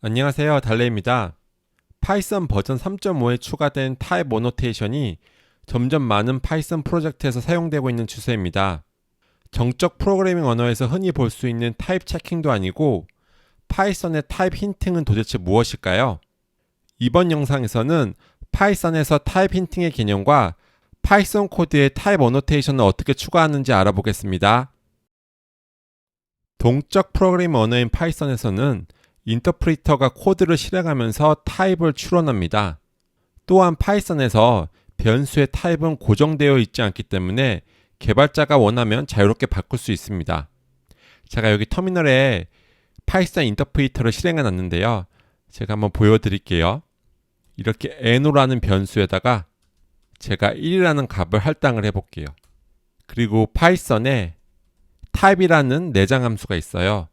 안녕하세요, 달래입니다. 파이썬 버전 3.5에 추가된 타입 어노테이션이 점점 많은 파이썬 프로젝트에서 사용되고 있는 추세입니다. 정적 프로그래밍 언어에서 흔히 볼 수 있는 타입 체킹도 아니고 파이썬의 타입 힌팅은 도대체 무엇일까요? 이번 영상에서는 파이썬에서 타입 힌팅의 개념과 파이썬 코드에 타입 어노테이션을 어떻게 추가하는지 알아보겠습니다. 동적 프로그래밍 언어인 파이썬에서는 인터프리터가 코드를 실행하면서 타입을 추론합니다. 또한 파이썬에서 변수의 타입은 고정되어 있지 않기 때문에 개발자가 원하면 자유롭게 바꿀 수 있습니다. 제가 여기 터미널에 파이썬 인터프리터를 실행해 놨는데요. 제가 한번 보여드릴게요. 이렇게 n오라는 변수에다가 제가 1이라는 값을 할당을 해볼게요. 그리고 파이썬에 타입이라는 내장 함수가 있어요.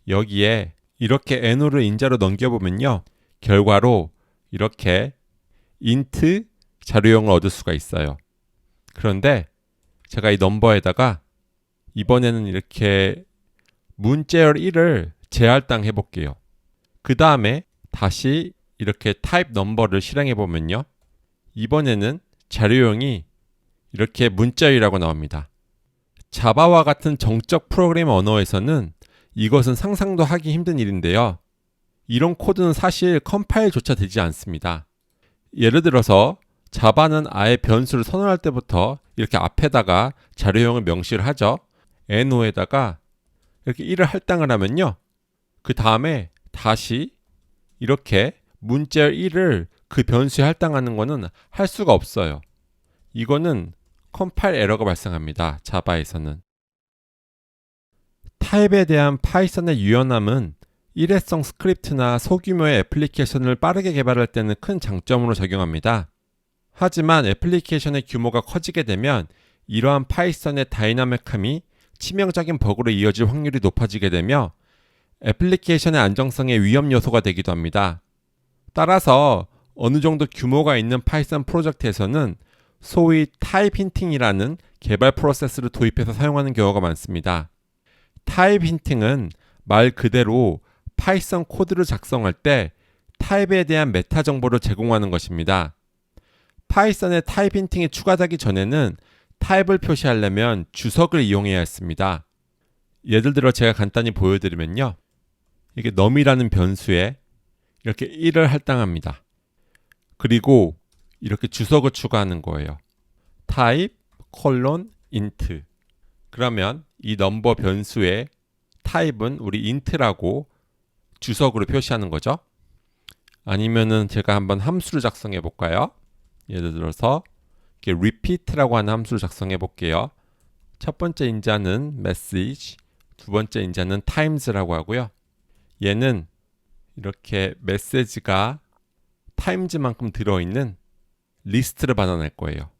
여기에 이렇게 n오를 인자로 넘겨보면요. 결과로 이렇게 int 자료형을 얻을 수가 있어요. 그런데 제가 이 넘버에다가 이번에는 이렇게 문자열 1을 재할당 해볼게요. 그 다음에 다시 이렇게 타입 넘버를 실행해 보면요. 이번에는 자료형이 이렇게 문자열이라고 나옵니다. 자바와 같은 정적 프로그래밍 언어에서는 이것은 상상도 하기 힘든 일인데요. 이런 코드는 사실 컴파일조차 되지 않습니다. 예를 들어서 자바는 아예 변수를 선언할 때부터 이렇게 앞에다가 자료형을 명시를 하죠. no에다가 이렇게 1을 할당을 하면요. 그 다음에 다시 이렇게 문자열 1을 그 변수에 할당하는 것은 할 수가 없어요. 이거는 컴파일 에러가 발생합니다. 자바에서는. 타입에 대한 파이썬의 유연함은 일회성 스크립트나 소규모의 애플리케이션을 빠르게 개발할 때는 큰 장점으로 작용합니다. 하지만 애플리케이션의 규모가 커지게 되면 이러한 파이썬의 다이나믹함이 치명적인 버그로 이어질 확률이 높아지게 되며 애플리케이션의 안정성에 위험 요소가 되기도 합니다. 따라서 어느 정도 규모가 있는 파이썬 프로젝트에서는 소위 타입 힌팅이라는 개발 프로세스를 도입해서 사용하는 경우가 많습니다. 타입 힌팅은 말 그대로 파이썬 코드를 작성할 때 타입에 대한 메타 정보를 제공하는 것입니다. 파이썬의 타입 힌팅이 추가되기 전에는 타입을 표시하려면 주석을 이용해야 했습니다. 예를 들어 제가 간단히 보여드리면요. 이게 num이라는 변수에 이렇게 1을 할당합니다. 그리고 이렇게 주석을 추가하는 거예요. type int. 그러면 이 넘버 변수의 타입은 우리 int라고 주석으로 표시하는 거죠. 아니면은 제가 한번 함수를 작성해 볼까요? 예를 들어서 이렇게 repeat라고 하는 함수를 작성해 볼게요. 첫 번째 인자는 message, 두 번째 인자는 times라고 하고요. 얘는 이렇게 메시지가 times만큼 들어있는 리스트를 받아낼 거예요.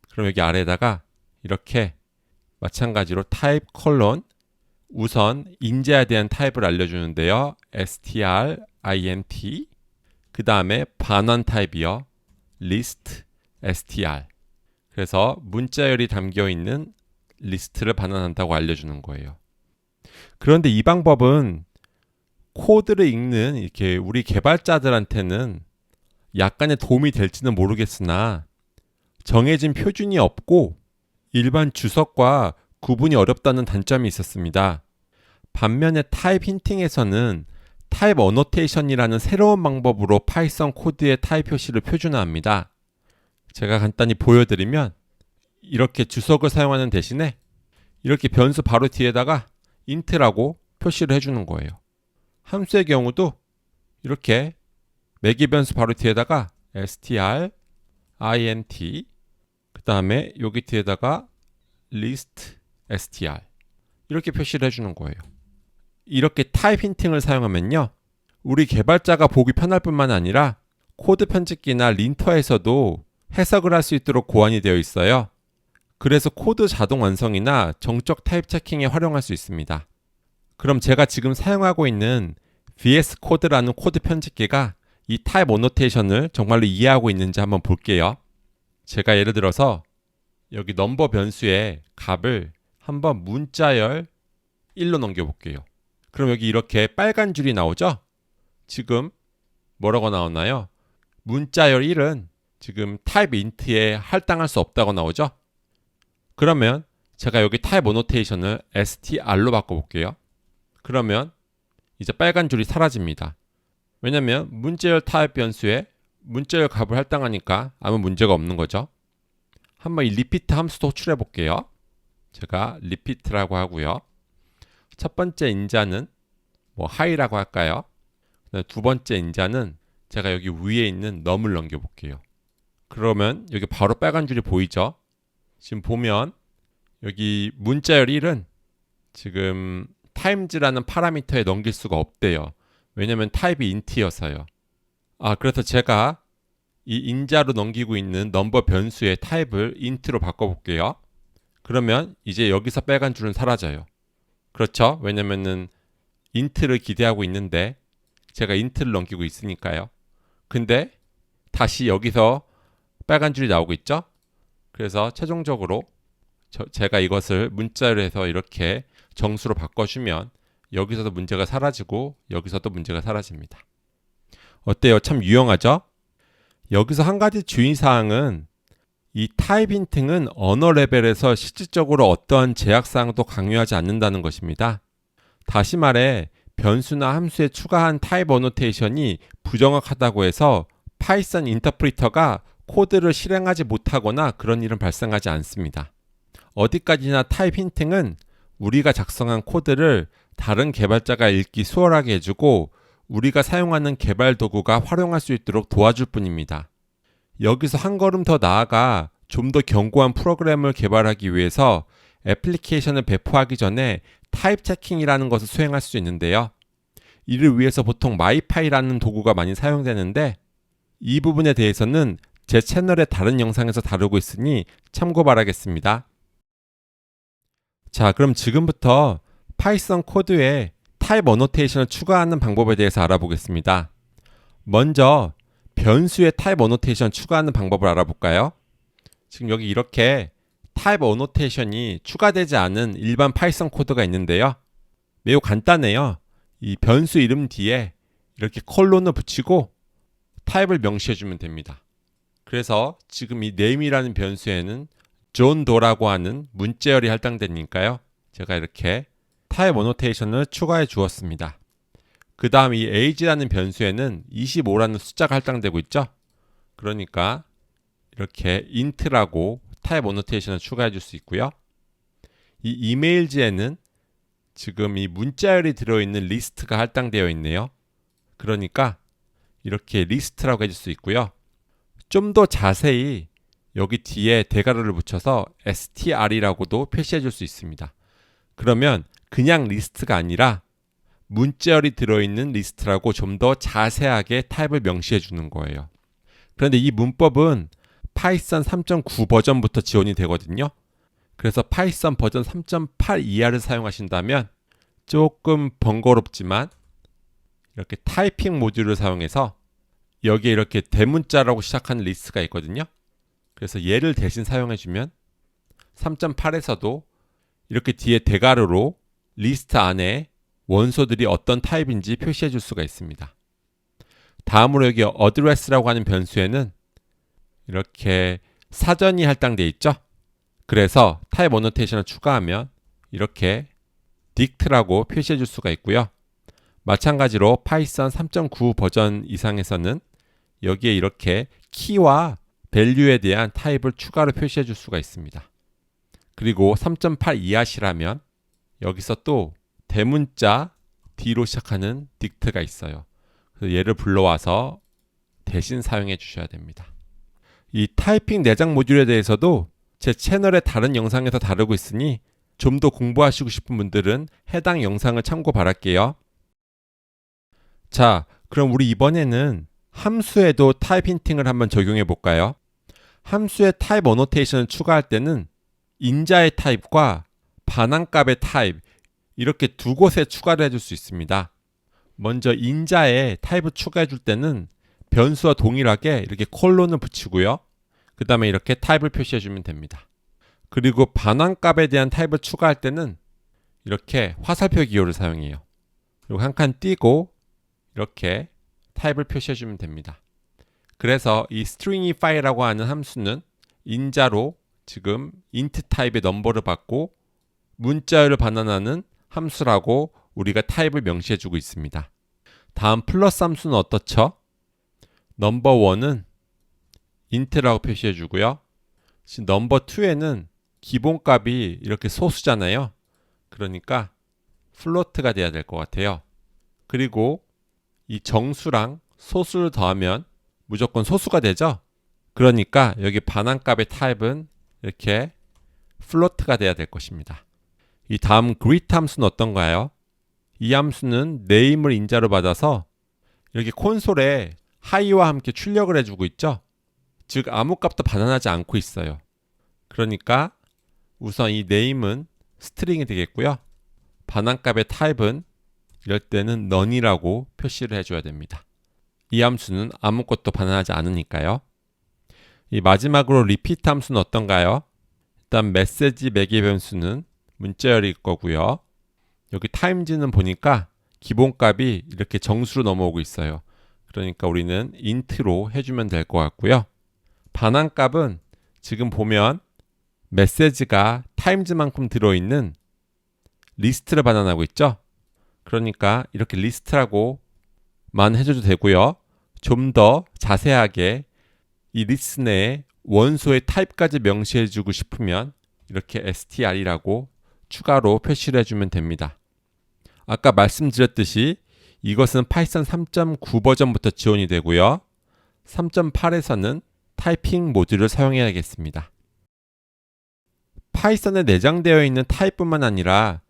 그럼 여기 아래에다가 이렇게 마찬가지로 type 우선 인자에 대한 타입을 알려주는데요. str, int 그 다음에 반환 타입이요. list, str 그래서 문자열이 담겨있는 리스트를 반환한다고 알려주는 거예요. 그런데 이 방법은 코드를 읽는 이렇게 우리 개발자들한테는 약간의 도움이 될지는 모르겠으나 정해진 표준이 없고 일반 주석과 구분이 어렵다는 단점이 있었습니다. 반면에 타입 힌팅에서는 타입 어노테이션이라는 새로운 방법으로 파이썬 코드의 타입 표시를 표준화합니다. 제가 간단히 보여드리면 이렇게 주석을 사용하는 대신에 이렇게 변수 바로 뒤에다가 int라고 표시를 해주는 거예요. 함수의 경우도 이렇게 매개 변수 바로 뒤에다가 str, int 그 다음에 여기 뒤에다가 list, str 이렇게 표시를 해주는 거예요. 이렇게 타입 힌팅을 사용하면요. 우리 개발자가 보기 편할 뿐만 아니라 코드 편집기나 린터에서도 해석을 할 수 있도록 고안이 되어 있어요. 그래서 코드 자동 완성이나 정적 타입 체킹에 활용할 수 있습니다. 그럼 제가 지금 사용하고 있는 VS 코드라는 코드 편집기가 이 타입 어노테이션을 정말로 이해하고 있는지 한번 볼게요. 제가 예를 들어서 여기 넘버 변수의 값을 한번 문자열 1로 넘겨볼게요. 그럼 여기 이렇게 빨간 줄이 나오죠? 지금 뭐라고 나오나요? 문자열 1은 지금 타입 인트에 할당할 수 없다고 나오죠? 그러면 제가 여기 타입 어노테이션을 str로 바꿔볼게요. 그러면 이제 빨간 줄이 사라집니다. 왜냐면 문자열 타입 변수에 문자열 값을 할당하니까 아무 문제가 없는 거죠. 한번 이 리피트 함수도 호출해 볼게요. 제가 리피트라고 하고요. 첫 번째 인자는 하이라고 할까요? 두 번째 인자는 제가 여기 위에 있는 num을 넘겨볼게요. 그러면 여기 바로 빨간 줄이 보이죠? 지금 보면 여기 문자열 1은 지금 times라는 파라미터에 넘길 수가 없대요. 왜냐면 타입이 int여서요. 그래서 제가 이 인자로 넘기고 있는 넘버 변수의 타입을 int로 바꿔볼게요. 그러면 이제 여기서 빨간 줄은 사라져요. 그렇죠? 왜냐면은 int를 기대하고 있는데 제가 int를 넘기고 있으니까요. 근데 다시 여기서 빨간 줄이 나오고 있죠? 그래서 최종적으로 제가 이것을 문자로 해서 이렇게 정수로 바꿔주면 여기서도 문제가 사라지고 여기서도 문제가 사라집니다. 어때요? 참 유용하죠? 여기서 한 가지 주의사항은 이 타입 힌팅은 언어 레벨에서 실질적으로 어떠한 제약사항도 강요하지 않는다는 것입니다. 다시 말해 변수나 함수에 추가한 타입 어노테이션이 부정확하다고 해서 파이썬 인터프리터가 코드를 실행하지 못하거나 그런 일은 발생하지 않습니다. 어디까지나 타입 힌팅은 우리가 작성한 코드를 다른 개발자가 읽기 수월하게 해주고 우리가 사용하는 개발 도구가 활용할 수 있도록 도와줄 뿐입니다. 여기서 한 걸음 더 나아가 좀 더 견고한 프로그램을 개발하기 위해서 애플리케이션을 배포하기 전에 타입 체킹이라는 것을 수행할 수 있는데요. 이를 위해서 보통 마이파이라는 도구가 많이 사용되는데 이 부분에 대해서는 제 채널의 다른 영상에서 다루고 있으니 참고 바라겠습니다. 자, 그럼 지금부터 파이썬 코드에 타입 어노테이션을 추가하는 방법에 대해서 알아보겠습니다. 먼저 변수에 타입 어노테이션 추가하는 방법을 알아볼까요? 지금 여기 이렇게 타입 어노테이션이 추가되지 않은 일반 파이썬 코드가 있는데요. 매우 간단해요. 이 변수 이름 뒤에 이렇게 콜론을 붙이고 타입을 명시해주면 됩니다. 그래서 지금 이 name이라는 변수에는 존 도라고 하는 문자열이 할당되니까요. 제가 이렇게 타입 어노테이션을 추가해 주었습니다. 그 다음 이 age라는 변수에는 25라는 숫자가 할당되고 있죠. 그러니까 이렇게 int라고 타입 어노테이션을 추가해 줄 수 있고요. 이 이메일지에는 지금 이 문자열이 들어있는 리스트가 할당되어 있네요. 그러니까 이렇게 리스트라고 해줄 수 있고요. 좀 더 자세히 여기 뒤에 대괄호를 붙여서 str이라고도 표시해 줄 수 있습니다. 그러면 그냥 리스트가 아니라 문자열이 들어있는 리스트라고 좀 더 자세하게 타입을 명시해 주는 거예요. 그런데 이 문법은 파이썬 3.9 버전부터 지원이 되거든요. 그래서 파이썬 버전 3.8 이하를 사용하신다면 조금 번거롭지만 이렇게 타이핑 모듈을 사용해서 여기에 이렇게 대문자라고 시작하는 리스트가 있거든요. 그래서 얘를 대신 사용해주면 3.8에서도 이렇게 뒤에 대괄호로 리스트 안에 원소들이 어떤 타입인지 표시해 줄 수가 있습니다. 다음으로 여기 address라고 하는 변수에는 이렇게 사전이 할당되어 있죠. 그래서 타입 어노테이션을 추가하면 이렇게 dict라고 표시해 줄 수가 있고요. 마찬가지로 파이썬 3.9 버전 이상에서는 여기에 이렇게 키와 value에 대한 타입을 추가로 표시해 줄 수가 있습니다. 그리고 3.8 이하시라면 여기서 또 대문자 D로 시작하는 dict가 있어요. 그래서 얘를 불러와서 대신 사용해 주셔야 됩니다. 이 타이핑 내장 모듈에 대해서도 제 채널의 다른 영상에서 다루고 있으니 좀 더 공부하시고 싶은 분들은 해당 영상을 참고 바랄게요. 자, 그럼 우리 이번에는 함수에도 타입 힌팅을 한번 적용해 볼까요? 함수에 타입 어노테이션을 추가할 때는 인자의 타입과 반환값의 타입 이렇게 두 곳에 추가를 해줄 수 있습니다. 먼저 인자에 타입을 추가해 줄 때는 변수와 동일하게 이렇게 콜론을 붙이고요. 그 다음에 이렇게 타입을 표시해 주면 됩니다. 그리고 반환값에 대한 타입을 추가할 때는 이렇게 화살표 기호를 사용해요. 그리고 한 칸 띄고 이렇게 타입을 표시해주면 됩니다. 그래서 이 stringify라고 하는 함수는 인자로 지금 int 타입의 넘버를 받고 문자열을 반환하는 함수라고 우리가 타입을 명시해주고 있습니다. 다음 플러스 함수는 어떻죠? 넘버 1은 int라고 표시해주고요. 넘버 2에는 기본값이 이렇게 소수잖아요. 그러니까 플로트가 돼야 될 것 같아요. 그리고 이 정수랑 소수를 더하면 무조건 소수가 되죠. 그러니까 여기 반환값의 타입은 이렇게 플로트가 돼야 될 것입니다. 이 다음 greet 함수는 어떤가요? 이 함수는 name을 인자로 받아서 이렇게 콘솔에 hi와 함께 출력을 해주고 있죠. 즉 아무 값도 반환하지 않고 있어요. 그러니까 우선 이 name은 스트링이 되겠고요. 반환값의 타입은 이럴 때는 none이라고 표시를 해줘야 됩니다. 이 함수는 아무것도 반환하지 않으니까요. 이 마지막으로 repeat 함수는 어떤가요? 일단 메시지 매개 변수는 문자열일 거고요. 여기 times는 보니까 기본값이 이렇게 정수로 넘어오고 있어요. 그러니까 우리는 int로 해주면 될 것 같고요. 반환값은 지금 보면 메시지가 times만큼 들어있는 리스트를 반환하고 있죠. 그러니까 이렇게 리스트라고만 해줘도 되고요. 좀 더 자세하게 이 리스트 내에 원소의 타입까지 명시해주고 싶으면 이렇게 str이라고 추가로 표시를 해주면 됩니다. 아까 말씀드렸듯이 이것은 파이썬 3.9 버전부터 지원이 되고요. 3.8에서는 타이핑 모듈을 사용해야겠습니다. 파이썬에 내장되어 있는 타입뿐만 아니라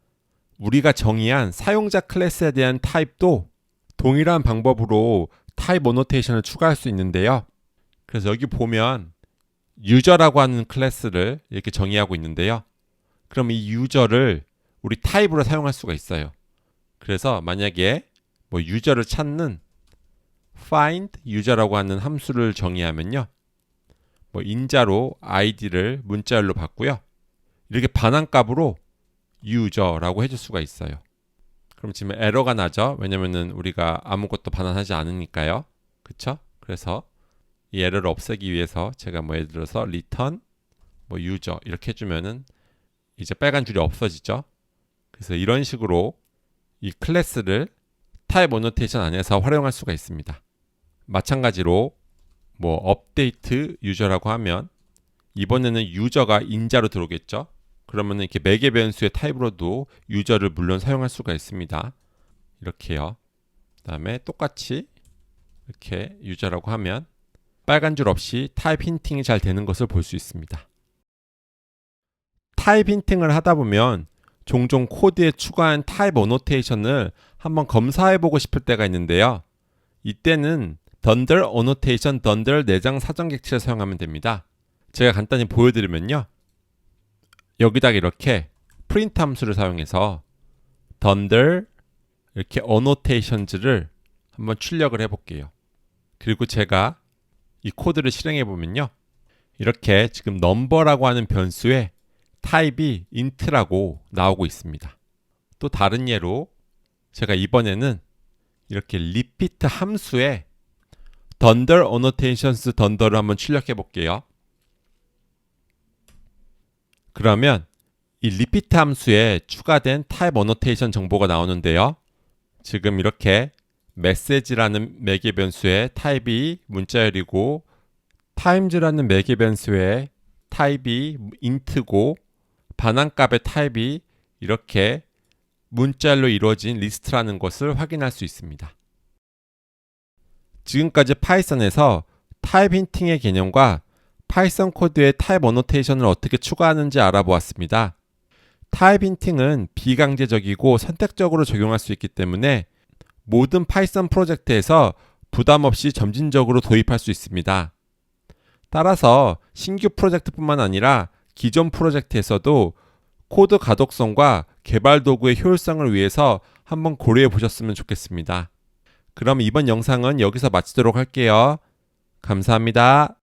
우리가 정의한 사용자 클래스에 대한 타입도 동일한 방법으로 타입 어노테이션을 추가할 수 있는데요. 그래서 여기 보면 유저라고 하는 클래스를 이렇게 정의하고 있는데요. 그럼 이 유저를 우리 타입으로 사용할 수가 있어요. 그래서 만약에 유저를 찾는 find user라고 하는 함수를 정의하면요. 인자로 id를 문자열로 받고요. 이렇게 반환값으로 user라고 해줄 수가 있어요. 그럼 지금 에러가 나죠. 왜냐면은 우리가 아무것도 반환하지 않으니까요. 그쵸? 그래서 이 에러를 없애기 위해서 제가 예를 들어서 return user 이렇게 해주면은 이제 빨간 줄이 없어지죠. 그래서 이런 식으로 이 클래스를 타입 어노테이션 안에서 활용할 수가 있습니다. 마찬가지로 업데이트 유저라고 하면 이번에는 유저가 인자로 들어오겠죠. 그러면 이렇게 매개 변수의 타입으로도 유저를 물론 사용할 수가 있습니다. 이렇게요. 그 다음에 똑같이 이렇게 유저라고 하면 빨간 줄 없이 타입 힌팅이 잘 되는 것을 볼 수 있습니다. 타입 힌팅을 하다 보면 종종 코드에 추가한 타입 어노테이션을 한번 검사해보고 싶을 때가 있는데요. 이때는 던들 어노테이션 던들 내장 사전 객체를 사용하면 됩니다. 제가 간단히 보여드리면요. 여기다가 이렇게 프린트 함수를 사용해서 던들 이렇게 어노테이션즈를 한번 출력을 해볼게요. 그리고 제가 이 코드를 실행해 보면요. 이렇게 지금 넘버라고 하는 변수에 타입이 int라고 나오고 있습니다. 또 다른 예로 제가 이번에는 이렇게 repeat 함수에 던들 annotations 던더를 한번 출력해 볼게요. 그러면 이 repeat 함수에 추가된 타입 annotation 정보가 나오는데요. 지금 이렇게 message라는 매개 변수의 타입이 문자열이고 times라는 매개 변수의 타입이 int고 반환값의 타입이 이렇게 문자열로 이루어진 리스트라는 것을 확인할 수 있습니다. 지금까지 파이썬에서 타입 힌팅의 개념과 파이썬 코드의 타입 어노테이션을 어떻게 추가하는지 알아보았습니다. 타입 힌팅은 비강제적이고 선택적으로 적용할 수 있기 때문에 모든 파이썬 프로젝트에서 부담 없이 점진적으로 도입할 수 있습니다. 따라서 신규 프로젝트뿐만 아니라 기존 프로젝트에서도 코드 가독성과 개발 도구의 효율성을 위해서 한번 고려해 보셨으면 좋겠습니다. 그럼 이번 영상은 여기서 마치도록 할게요. 감사합니다.